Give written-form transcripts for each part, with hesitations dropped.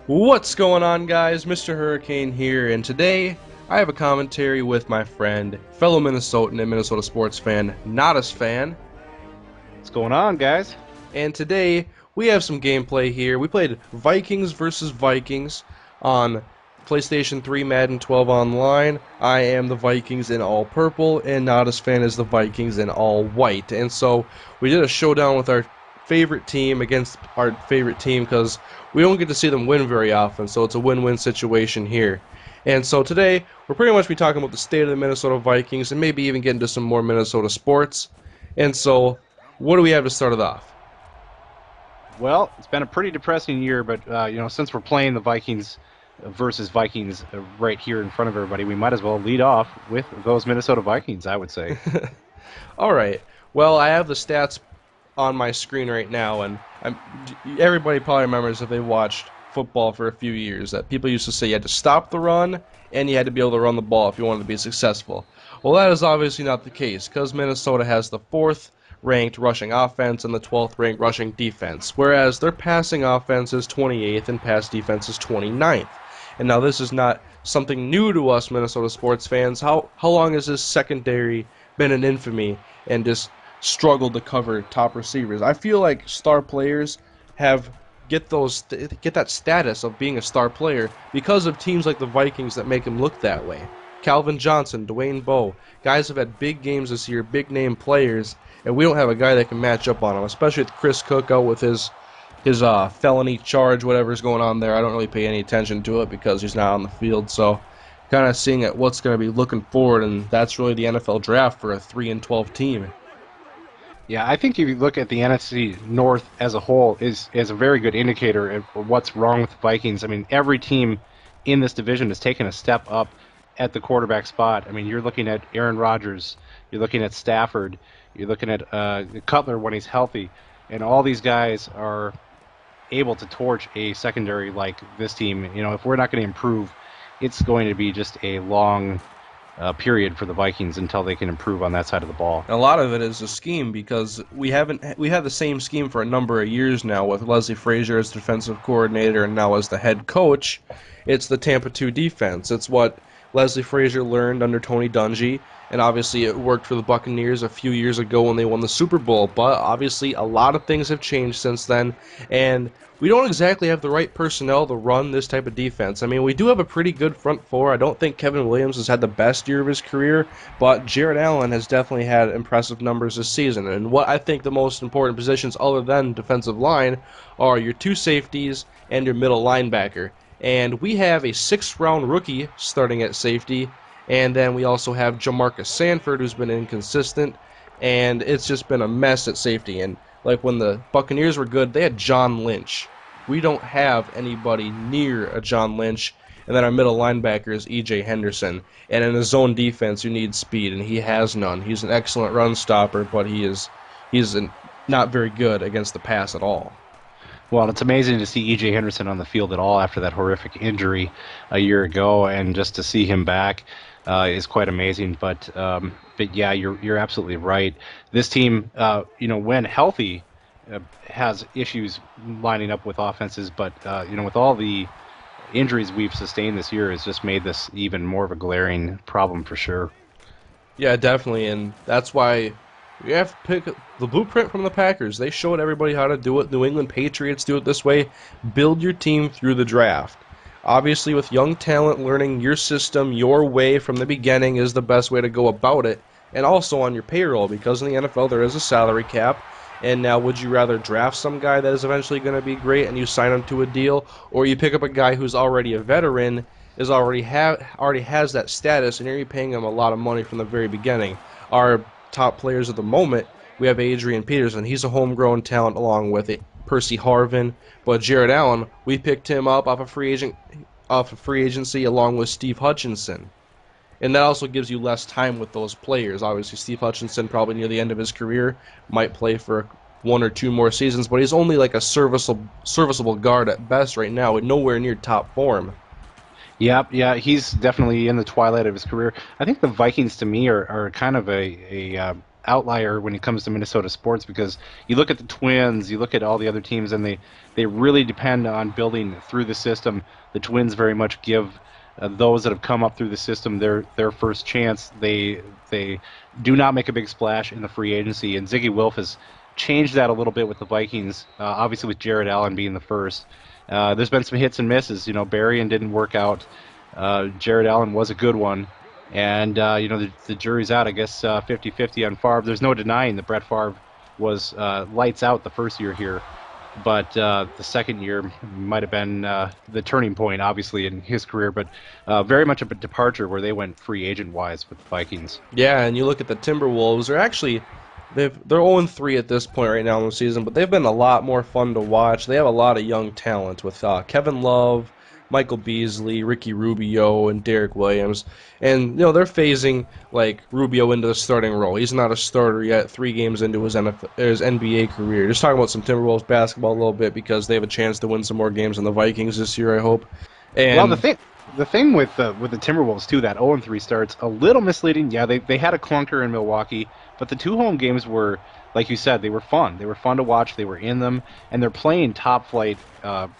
What's going on, guys? Mr. Hurricane here, and today I have a commentary with my friend, fellow Minnesotan and Minnesota sports fan, Nadasfan. What's going on, guys? And today we have some gameplay here. We played Vikings versus Vikings on PlayStation 3 Madden 12 Online. I am the Vikings in all purple, and Nadasfan is the Vikings in all white. And so we did a showdown with our favorite team against our favorite team because we don't get to see them win very often, so it's a win-win situation here. And so today, we're pretty much be talking about the state of the Minnesota Vikings and maybe even get into some more Minnesota sports. And so, what do we have to start it off? Well, it's been a pretty depressing year, but since we're playing the Vikings versus Vikings right here in front of everybody, we might as well lead off with those Minnesota Vikings, I would say. Alright, well, I have the stats on my screen right now, and everybody probably remembers if they watched football for a few years that people used to say you had to stop the run and you had to be able to run the ball if you wanted to be successful. Well, that is obviously not the case because Minnesota has the 4th ranked rushing offense and the 12th ranked rushing defense, whereas their passing offense is 28th and pass defense is 29th. And now this is not something new to us Minnesota sports fans. How long has this secondary been in infamy and just struggled to cover top receivers? I feel like star players have get that status of being a star player because of teams like the Vikings that make them look that way. Calvin Johnson, Dwayne Bowe, guys have had big games this year, big name players, and we don't have a guy that can match up on him, especially with Chris Cook out with his felony charge, whatever's going on there. I don't really pay any attention to it because he's not on the field, so kind of seeing at what's going to be looking forward, and that's really the NFL draft for a 3-12 team. Yeah, I think if you look at the NFC North as a whole, is a very good indicator of what's wrong with the Vikings. I mean, every team in this division has taken a step up at the quarterback spot. I mean, you're looking at Aaron Rodgers, you're looking at Stafford, you're looking at Cutler when he's healthy, and all these guys are able to torch a secondary like this team. You know, if we're not going to improve, it's going to be just a long period for the Vikings until they can improve on that side of the ball. A lot of it is a scheme because we had the same scheme for a number of years now with Leslie Frazier as defensive coordinator and now as the head coach. It's the Tampa 2 defense. It's what Leslie Frazier learned under Tony Dungy, and obviously it worked for the Buccaneers a few years ago when they won the Super Bowl, but obviously a lot of things have changed since then, and we don't exactly have the right personnel to run this type of defense. I mean, we do have a pretty good front four. I don't think Kevin Williams has had the best year of his career, but Jared Allen has definitely had impressive numbers this season, and what I think the most important positions other than defensive line are your 2 safeties and your middle linebacker. And we have a 6th-round rookie starting at safety, and then we also have Jamarcus Sanford, who's been inconsistent, and it's just been a mess at safety. And like when the Buccaneers were good, they had John Lynch. We don't have anybody near a John Lynch, and then our middle linebacker is E.J. Henderson. And in a zone defense, you need speed, and he has none. He's an excellent run stopper, but he's not very good against the pass at all. Well, it's amazing to see E.J. Henderson on the field at all after that horrific injury a year ago, and just to see him back is quite amazing. But yeah, you're absolutely right. This team, when healthy, has issues lining up with offenses, but with all the injuries we've sustained this year, has just made this even more of a glaring problem for sure. Yeah, definitely, and that's why you have to pick the blueprint from the Packers. They showed everybody how to do it. New England Patriots do it this way. Build your team through the draft. Obviously, with young talent, learning your system, your way from the beginning is the best way to go about it. And also on your payroll, because in the NFL there is a salary cap. And now, would you rather draft some guy that is eventually going to be great and you sign him to a deal, or you pick up a guy who's already a veteran, already has that status, and you're paying him a lot of money from the very beginning? Our top players at the moment, we have Adrian Peterson. He's a homegrown talent along with Percy Harvin, but Jared Allen, we picked him up off of free agency along with Steve Hutchinson. And that also gives you less time with those players. Obviously, Steve Hutchinson, probably near the end of his career, might play for 1 or 2 more seasons, but he's only like a serviceable guard at best right now, and nowhere near top form. Yeah, he's definitely in the twilight of his career. I think the Vikings, to me, are kind of a outlier when it comes to Minnesota sports because you look at the Twins, you look at all the other teams, and they really depend on building through the system. The Twins very much give those that have come up through the system their first chance. They do not make a big splash in the free agency, and Ziggy Wilf has changed that a little bit with the Vikings. Obviously, with Jared Allen being the first. There's been some hits and misses. Berrien didn't work out. Jared Allen was a good one. And, the jury's out, I guess, 50-50 on Favre. There's no denying that Brett Favre was lights out the first year here. But the second year might have been the turning point, obviously, in his career. But very much a departure where they went free agent-wise with the Vikings. Yeah, and you look at the Timberwolves, they're 0-3 at this point right now in the season, but they've been a lot more fun to watch. They have a lot of young talent with Kevin Love, Michael Beasley, Ricky Rubio, and Derek Williams. And, they're phasing, Rubio into the starting role. He's not a starter yet, 3 games into his NBA career. Just talking about some Timberwolves basketball a little bit because they have a chance to win some more games than the Vikings this year, I hope. And well, the thing with the Timberwolves too, that 0-3 start's a little misleading. Yeah, they had a clunker in Milwaukee, but the 2 home games were, like you said, they were fun. They were fun to watch. They were in them, and they're playing top flight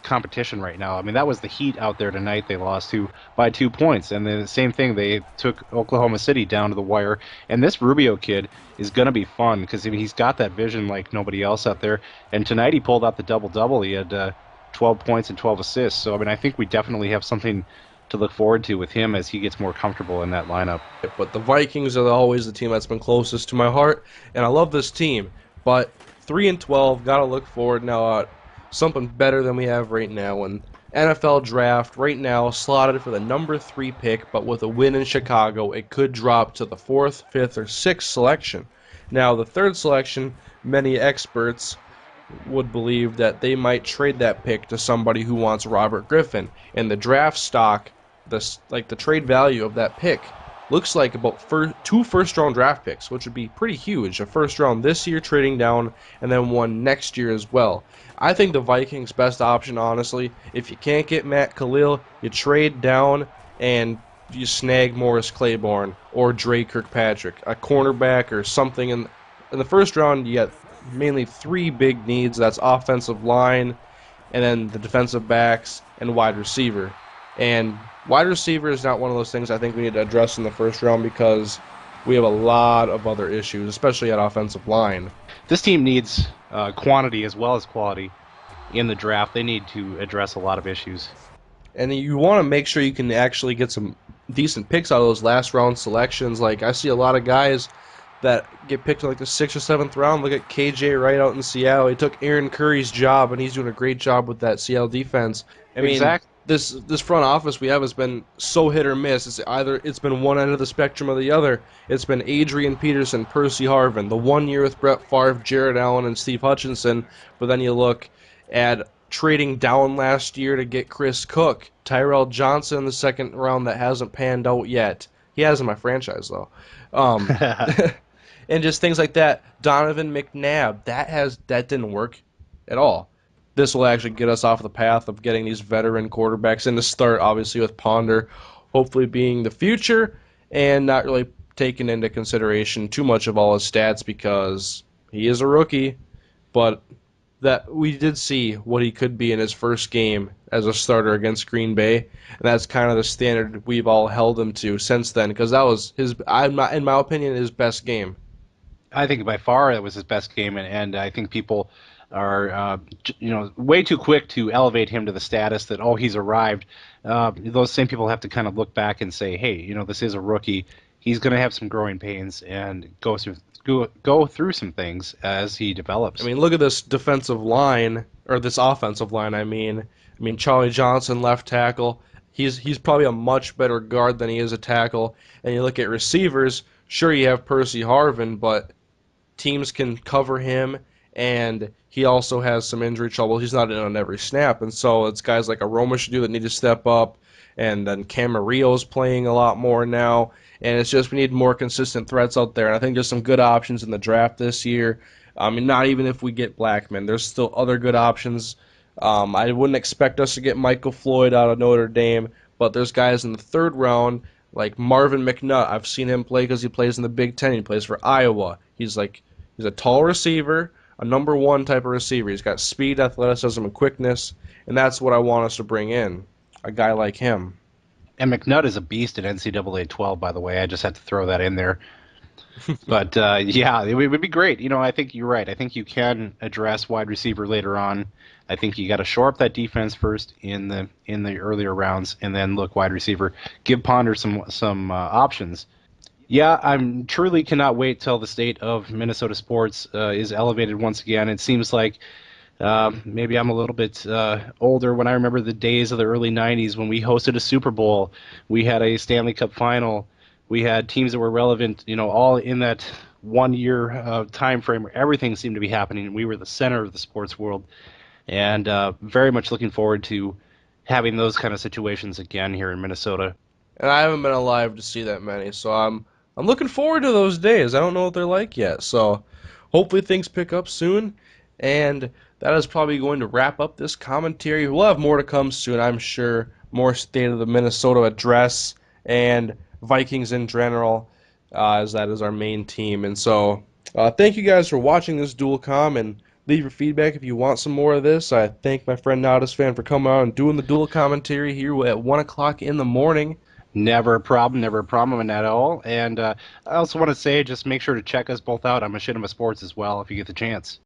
competition right now. I mean, that was the Heat out there tonight. They lost to by 2 points, and then the same thing. They took Oklahoma City down to the wire. And this Rubio kid is going to be fun because he's got that vision like nobody else out there. And tonight he pulled out the double-double. He had 12 points and 12 assists. So, I mean, I think we definitely have something to look forward to with him as he gets more comfortable in that lineup. But the Vikings are always the team that's been closest to my heart, and I love this team. But 3-12, gotta look forward now at something better than we have right now. And NFL draft right now slotted for the number 3 pick, but with a win in Chicago, it could drop to the 4th, 5th, or 6th selection. Now, the 3rd selection, many experts would believe that they might trade that pick to somebody who wants Robert Griffin. And the draft stock, the trade value of that pick, looks like about 2 first-round draft picks, which would be pretty huge. A first round this year trading down, and then one next year as well. I think the Vikings' best option, honestly, if you can't get Matt Khalil, you trade down and you snag Morris Claiborne or Dre Kirkpatrick, a cornerback or something. In the first round, you get mainly 3 big needs. That's offensive line, and then the defensive backs and wide receiver. And wide receiver is not one of those things I think we need to address in the first round because we have a lot of other issues, especially at offensive line. This team needs quantity as well as quality in the draft. They need to address a lot of issues. And you want to make sure you can actually get some decent picks out of those last round selections. Like, I see a lot of guys that get picked in the 6th or 7th round. Look at KJ Wright out in Seattle. He took Aaron Curry's job, and he's doing a great job with that Seattle defense. I mean, exactly. This front office we have has been so hit or miss. It's been one end of the spectrum or the other. It's been Adrian Peterson, Percy Harvin, the 1 year with Brett Favre, Jared Allen, and Steve Hutchinson. But then you look at trading down last year to get Chris Cook, Tyrell Johnson in the 2nd round that hasn't panned out yet. He has in my franchise though. And just things like that. Donovan McNabb, that didn't work at all. This will actually get us off the path of getting these veteran quarterbacks in to start, obviously, with Ponder hopefully being the future and not really taking into consideration too much of all his stats because he is a rookie. But that we did see what he could be in his first game as a starter against Green Bay, and that's kind of the standard we've all held him to since then because that was in my opinion, his best game. I think by far that was his best game, and I think people are way too quick to elevate him to the status that he's arrived. Those same people have to kind of look back and say, hey, this is a rookie. He's going to have some growing pains and go through some things as he develops. I mean, look at this defensive line or this offensive line. I mean Charlie Johnson, left tackle. He's probably a much better guard than he is a tackle. And you look at receivers. Sure, you have Percy Harvin, but teams can cover him. And he also has some injury trouble. He's not in on every snap. And so it's guys like a Romish that need to step up. And then Camarillo's playing a lot more now. And it's just we need more consistent threats out there. And I think there's some good options in the draft this year. I mean, not even if we get Blackman. There's still other good options. I wouldn't expect us to get Michael Floyd out of Notre Dame. But there's guys in the 3rd round Like Marvin McNutt, I've seen him play because he plays in the Big Ten. He plays for Iowa. He's a tall receiver, a number one type of receiver. He's got speed, athleticism, and quickness, and that's what I want us to bring in. A guy like him. And McNutt is a beast at NCAA 12, by the way. I just had to throw that in there. But yeah, it would be great. I think you're right. I think you can address wide receiver later on. I think you got to shore up that defense first in the earlier rounds, and then look wide receiver. Give Ponder some options. Yeah, I'm truly cannot wait till the state of Minnesota sports is elevated once again. It seems like maybe I'm a little bit older when I remember the days of the early 90s when we hosted a Super Bowl. We had a Stanley Cup final. We had teams that were relevant, all in that 1 year time frame where everything seemed to be happening. We were the center of the sports world. And very much looking forward to having those kind of situations again here in Minnesota. And I haven't been alive to see that many, so I'm looking forward to those days. I don't know what they're like yet, so hopefully things pick up soon. And that is probably going to wrap up this commentary. We'll have more to come soon, I'm sure. More State of the Minnesota address and Vikings in general, as that is our main team. And so thank you guys for watching this dual com, and leave your feedback if you want some more of this. I thank my friend Nadasfan for coming out and doing the dual commentary here at 1 o'clock in the morning. Never a problem at all. And I also want to say, just make sure to check us both out on Machinima Sports as well if you get the chance.